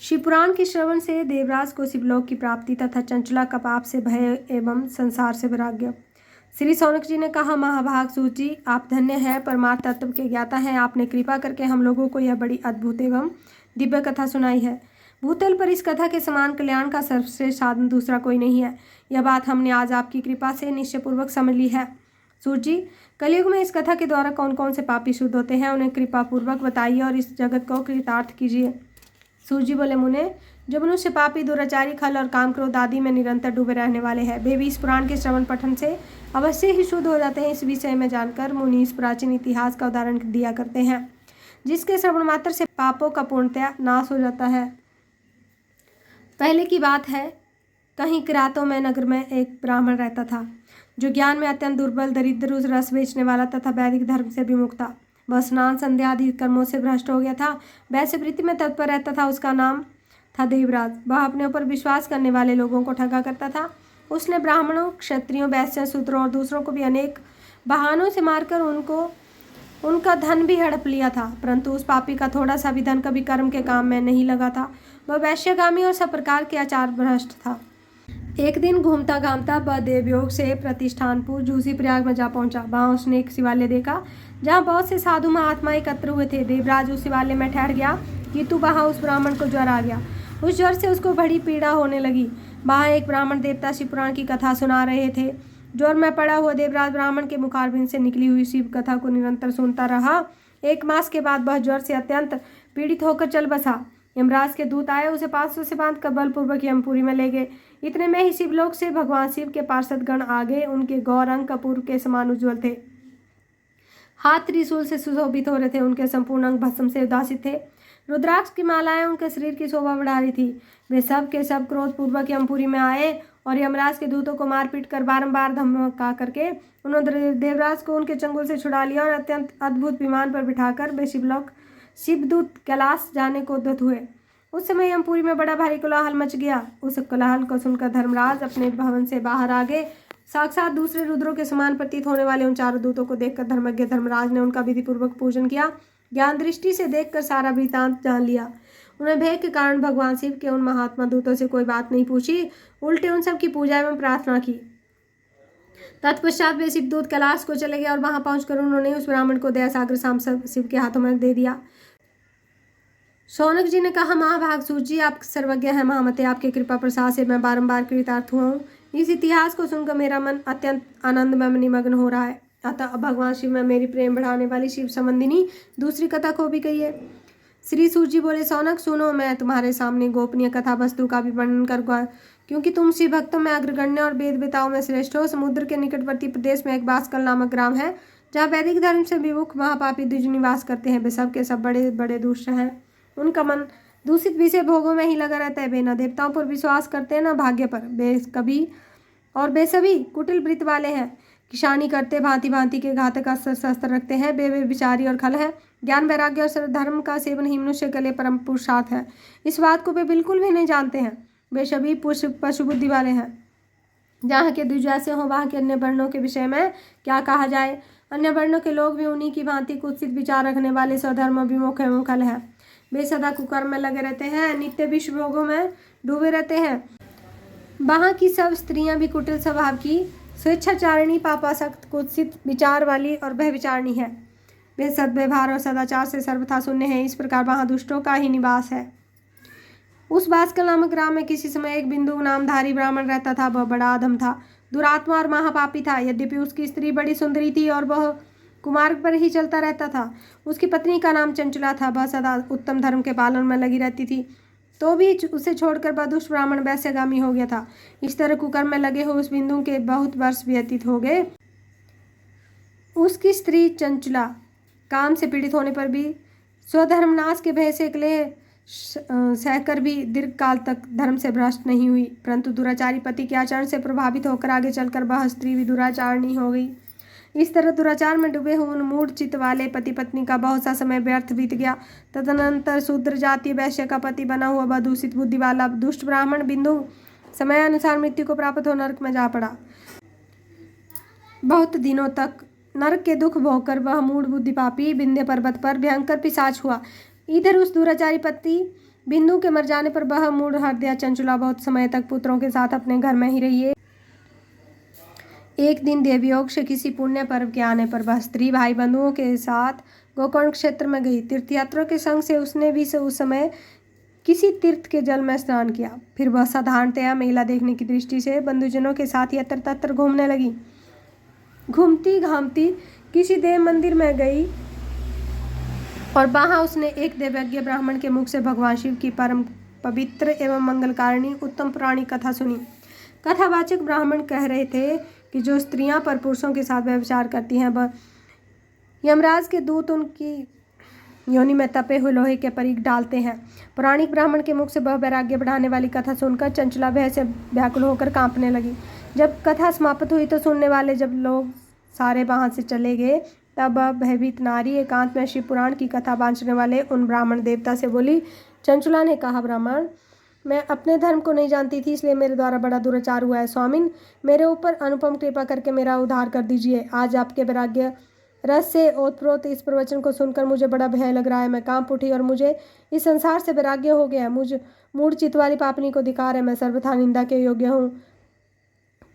शिवपुराण के श्रवण से देवराज को शिवलोक की प्राप्ति तथा चंचला का पाप से भय एवं संसार से वैराग्य। श्री सौनक जी ने कहा, महाभाग सूत जी, आप धन्य हैं, परमार्थ तत्व के ज्ञाता हैं। आपने कृपा करके हम लोगों को यह बड़ी अद्भुत एवं दिव्य कथा सुनाई है। भूतल पर इस कथा के समान कल्याण का सर्वश्रेष्ठ साधन दूसरा कोई नहीं है। यह बात हमने आज आपकी कृपा से निश्चयपूर्वक समझ ली है। सूत जी, कलयुग में इस कथा के द्वारा कौन कौन से पापी शुद्ध होते हैं, उन्हें कृपा पूर्वक बताइए और इस जगत को कृतार्थ कीजिए। सूत जी बोले, मुने, जो मनुष्य पापी, दुराचारी, खल और काम क्रोध आदि में निरंतर डूबे रहने वाले हैं, वे भी इस पुराण के श्रवण पठन से अवश्य ही शुद्ध हो जाते हैं। इस विषय में जानकर मुनि इस प्राचीन इतिहास का उदाहरण दिया करते हैं, जिसके श्रवण मात्र से पापों का पूर्णतया नाश हो जाता है। पहले की बात है, कहीं किरातों में नगर में एक ब्राह्मण रहता था, जो ज्ञान में अत्यंत दुर्बल, दरिद्र, रस बेचने वाला तथा वैदिक धर्म से विमुख था। वह स्नान संध्या आदि कर्मों से भ्रष्ट हो गया था। वैसे वृत्ति में तत्पर रहता था। उसका नाम था देवराज। वह अपने ऊपर विश्वास करने वाले लोगों को ठगा करता था। उसने ब्राह्मणों, क्षत्रियों, वैश्यों, शूद्रों और दूसरों को भी अनेक बहानों से मारकर उनका धन भी हड़प लिया था, परंतु उस पापी का थोड़ा सा भी धन कभी कर्म के काम में नहीं लगा था। वह वैश्यगामी और सब प्रकार के आचार भ्रष्ट था। एक दिन घूमता घामता वह देवयोग से प्रतिष्ठानपुर झूसी प्रयाग में जा पहुंचा। वहां उसने एक शिवालय देखा, जहां बहुत से साधु महात्मा एकत्र हुए थे। देवराज उस शिवालय में ठहर गया कि वहां उस ब्राह्मण को ज्वर आ गया। उस ज्वर से उसको बड़ी पीड़ा होने लगी। वहां एक ब्राह्मण देवता शिवपुराण की कथा सुना रहे थे। ज्वर में पड़ा हुआ देवराज ब्राह्मण के मुखारबिंद से निकली हुई शिव कथा को निरंतर सुनता रहा। 1 मास के बाद वह ज्वर से अत्यंत पीड़ित होकर चल बसा। यमराज के दूत आए, उसे 500 से बांध कर बलपूर्वक यमपुरी में ले गए। इतने में ही शिवलोक से भगवान शिव के पार्षद गण आ गए। उनके गौर अंग कपूर के समान उज्ज्वल थे, हाथ त्रिशूल से सुशोभित हो रहे थे। उनके संपूर्ण अंग भस्म से उदासित थे। रुद्राक्ष की मालाएं उनके शरीर की शोभा बढ़ा रही थी। वे सब के सब क्रोध पूर्वक यमपुरी में आए और यमराज के दूतों को मारपीट कर बारंबार धमका करके उन्होंने देवराज को उनके चंगुल से छुड़ा लिया और अत्यंत अद्भुत विमान पर बिठाकर वे शिवलोक शिवदूत कैलाश जाने को उद्यत हुए। उस समय यमपुरी में बड़ा भारी कोलाहल मच गया। उस कोलाहल को सुनकर धर्मराज अपने भवन से बाहर आ गए। साक्षात दूसरे रुद्रों के समान प्रतीत होने वाले उन चारों दूतों को देखकर धर्मज्ञ धर्मराज ने उनका विधिपूर्वक पूजन किया। ज्ञान दृष्टि से देखकर सारा वृत्तांत जान लिया। उन्हें भय के कारण भगवान शिव के उन महात्मा दूतों से कोई बात नहीं पूछी, उल्टे उन सब की पूजा एवं प्रार्थना की। तत्पश्चात वे शिवदूत कैलाश को चले गए और वहां पहुंचकर उन्होंने उस ब्राह्मण को दया सागर शाम शिव के हाथों में दे दिया। सौनक जी ने कहा, महाभाग सूत जी, आप सर्वज्ञ हैं महामते। आपके कृपा प्रसाद से मैं बारंबार कृतार्थ हुआ हूँ। इस इतिहास को सुनकर मेरा मन अत्यंत आनंद में निमग्न हो रहा है। अतः भगवान शिव में मेरी प्रेम बढ़ाने वाली शिव संबंधिनी दूसरी कथा को भी कही है। श्री सूत जी बोले, सौनक सुनो, मैं तुम्हारे सामने गोपनीय कथा वस्तु का भी वर्णन करूँगा, क्योंकि तुम शिव भक्तों में अग्रगण्य और वेद वेताओं में श्रेष्ठ हो। समुद्र के निकटवर्ती प्रदेश में एक बासकल नामक ग्राम है, जहाँ वैदिक धर्म से विमुख महापापी द्विज निवास करते हैं। वे सब के सब बड़े बड़े दुष्ट हैं। उनका मन दूषित विषय भोगों में ही लगा रहता है। वे न देवताओं पर विश्वास करते हैं, न भाग्य पर। वे सभी कुटिल वृत्त वाले हैं। किसानी करते, भांति भांति के घातक अस्त्र शस्त्र रखते हैं। वे विचारी और खल है। ज्ञान, वैराग्य और धर्म का सेवन ही मनुष्य के लिए परम पुरुषार्थ है। इस बात को वे बिल्कुल भी नहीं जानते हैं। वे सभी पशु बुद्धि वाले हैं। जहाँ के द्विज ऐसे हों, वहाँ के अन्य वर्णों के विषय में क्या कहा जाए। अन्य वर्णों के लोग भी उन्हीं की भांति कुत्सित विचार रखने वाले स्वधर्म विमुख एवं खल है। वे सदा कुकर्म में लगे रहते हैं, नित्य विश्व भोगों में डूबे रहते हैं। वहाँ की सब स्त्रियां भी कुटिल स्वभाव की, स्वेच्छाचारिणी, पापासक्त, कुत्सित विचार वाली और व्यभिचारिणी है। वे सद्व्यवहार और सदाचार से सर्वथा शून्य है। इस प्रकार वहाँ दुष्टों का ही निवास है। उस बासकल नामक ग्राम में किसी समय एक बिंदु नामधारी ब्राह्मण रहता था। वह बड़ा अधम था, दुरात्मा और महापापी था। यद्यपि उसकी स्त्री बड़ी सुंदरी थी और वह कुमार्ग पर ही चलता रहता था। उसकी पत्नी का नाम चंचला था। वह सदा उत्तम धर्म के पालन में लगी रहती थी, तो भी उसे छोड़कर वह दुष्ट ब्राह्मण वैश्यगामी हो गया था। इस तरह कुकर्म में लगे हुए उस बिंदु के बहुत वर्ष व्यतीत हो गए। उसकी स्त्री चंचला काम से पीड़ित होने पर भी स्वधर्मनाश के भय से क्लेश सहकर भी दीर्घ काल तक धर्म से भ्रष्ट नहीं हुई, परंतु दुराचारी पति के आचरण से प्रभावित होकर आगे चलकर वह स्त्री भी दुराचारणी हो गई। इस तरह दुराचार में डूबे हुए मूढ़ चित्त वाले पति पत्नी का बहुत सा समय व्यर्थ बीत गया। तदनंतर शूद्र जातीय वैश्य का पति बना हुआ वह दूषित बुद्धि वाला दुष्ट ब्राह्मण बिंदु समय अनुसार मृत्यु को प्राप्त हो नरक में जा पड़ा। बहुत दिनों तक नरक के दुख भोगकर वह मूढ़ बुद्धि पापी विंध्य पर्वत पर भयंकर पिशाच हुआ। इधर उस दुराचारी पति बिंदु के मर जाने पर वह मूड हर दिया। चंचला बहुत समय तक पुत्रों के साथ अपने घर में ही रही। एक दिन देवयोग से किसी पुण्य पर्व के आने पर वह स्त्री भाई बंधुओं के साथ गोकर्ण क्षेत्र में गई। तीर्थयात्रियों के संग से उसने भी उस समय किसी तीर्थ के जल में स्नान किया। फिर वह साधारणतया मेला देखने की दृष्टि से बंधुजनों के साथ यत्र तत्र घूमने लगी। घूमती घामती किसी देव मंदिर में गई और वहां उसने एक देवज्ञ ब्राह्मण के मुख से भगवान शिव की परम पवित्र एवं मंगलकारिणी उत्तम पुराणी कथा सुनी। कथावाचक ब्राह्मण कह रहे थे कि जो स्त्रियां पर पुरुषों के साथ व्यभिचार करती हैं वह यमराज के दूत उनकी योनि में तपे हुए लोहे के परीख डालते हैं। पुराणिक ब्राह्मण के मुख से वह वैराग्य बढ़ाने वाली कथा सुनकर चंचला भय से व्याकुल होकर कांपने लगी। जब कथा समाप्त हुई तो सुनने वाले जब लोग सारे वहां से चले गए तब वह भयभीत नारी एकांत में शिव पुराण की कथा बांचने वाले उन ब्राह्मण देवता से बोली। चंचला ने कहा, ब्राह्मण, मैं अपने धर्म को नहीं जानती थी, इसलिए मेरे द्वारा बड़ा दुराचार हुआ है। स्वामिन, मेरे ऊपर अनुपम कृपा करके मेरा उद्धार कर दीजिए। आज आपके वैराग्य रस से ओतप्रोत इस प्रवचन को सुनकर मुझे बड़ा भय लग रहा है। मैं कांप उठी और मुझे इस संसार से वैराग्य हो गया। मुझ मूढ़ चित्त वाली पापनी को धिक्कार है। मैं सर्वथा निंदा के योग्य हूँ।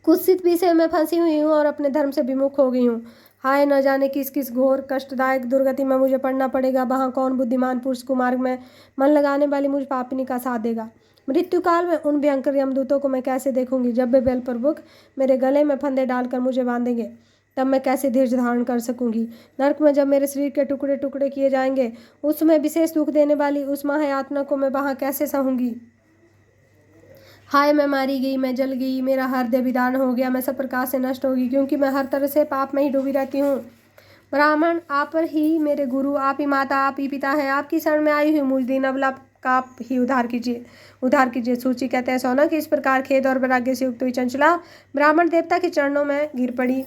कुत्सित विषय में फंसी हुई हूँ और अपने धर्म से विमुख हो गई हूँ। हाय, न जाने किस किस घोर कष्टदायक दुर्गति में मुझे पड़ना पड़ेगा। वहाँ कौन बुद्धिमान पुरुष कुमार्ग में मन लगाने वाली मुझ पापिनी का साथ देगा। मृत्यु काल में उन भयंकर यमदूतों को मैं कैसे देखूंगी। जब वे बलपूर्वक मेरे गले में फंदे डालकर मुझे बांधेंगे तब मैं कैसे धैर्य धारण कर सकूंगी। नरक में जब मेरे शरीर के टुकड़े टुकड़े किए जाएंगे उस समय विशेष दुख देने वाली उस महायातना को मैं वहाँ कैसे सहूंगी। हाय, मैं मारी गई, मैं जल गई, मेरा हृदय विदान हो गया, मैं सब प्रकार से नष्ट होगी, क्योंकि मैं हर तरह से पाप में ही डूबी रहती हूँ। ब्राह्मण, आप ही मेरे गुरु, आप ही माता, आप ही पिता हैं। आपकी शरण में आई हुई मुझ दीन अबला का आप ही उद्धार कीजिए। सूची कहते हैं, सोना कि इस प्रकार खेद और वैराग्य से युक्त हुई चंचला ब्राह्मण देवता के चरणों में गिर पड़ी।